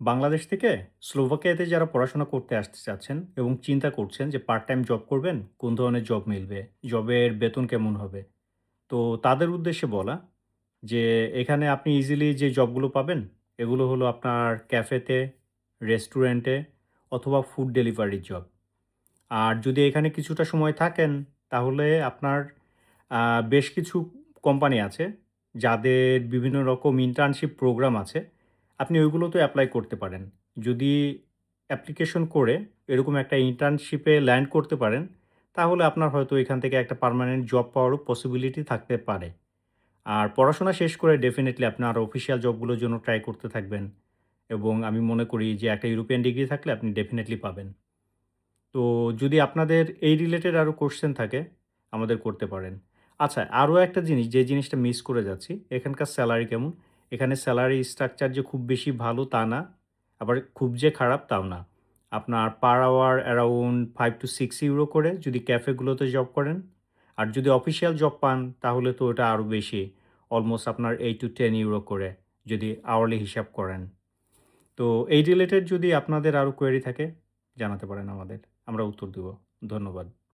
বাংলাদেশ থেকে স্লোভাকিয়াতে যারা পড়াশোনা করতে আসতে চাচ্ছেন এবং চিন্তা করছেন যে পার্ট টাইম জব করবেন, কোন ধরনের জব মিলবে, জবের বেতন কেমন হবে? তো তাদের উদ্দেশ্যে বলা যে এখানে আপনি ইজিলি যে জবগুলো পাবেন, এগুলো হলো আপনার ক্যাফেতে, রেস্টুরেন্টে অথবা ফুড ডেলিভারির জব। আর যদি এখানে কিছুটা সময় থাকেন, তাহলে আপনার আ বেশ কিছু কোম্পানি আছে, যাদের বিভিন্ন রকম ইন্টার্নশিপ প্রোগ্রাম আছে। আপনি ওইগুলোতে এপ্লাই করতে পারেন। যদি অ্যাপ্লিকেশন করে এরকম একটা ইন্টার্নশিপে ল্যান্ড করতে পারেন, তাহলে আপনার হয়তো এখান থেকে একটা পার্মানেন্ট জব পাওয়ারও পসিবিলিটি থাকতে পারে। আর পড়াশোনা শেষ করে ডেফিনিটলি আপনি আরো অফিসিয়াল জবগুলোর জন্য ট্রাই করতে থাকবেন এবং আমি মনে করি যে একটা ইউরোপিয়ান ডিগ্রি থাকলে আপনি ডেফিনিটলি পাবেন। তো যদি আপনাদের এই রিলেটেড আরো কোয়েশ্চেন থাকে, আমাদের করতে পারেন। আচ্ছা, আরো একটা জিনিস, যে জিনিসটা মিস করে যাচ্ছি, এখানকার সেলারি কেমন? এখানে সেলারি স্ট্রাকচার যে খুব বেশি ভালো তা না, আবার খুব যে খারাপ তাও না। আপনার per hour around 5 to 6 euro করে যদি ক্যাফেগুলোতে জব করেন। আর যদি অফিসিয়াল জব পান তাহলে তো ওটা আরো বেশি। অলমোস্ট আপনার 8 to 10 ইউরো করে যদি আওয়ারলি হিসাব করেন। তো এই রিলেটেড যদি আপনাদের আরো কোয়েরি থাকে জানাতে পারেন আমাদের। আমরা উত্তর দিব। ধন্যবাদ।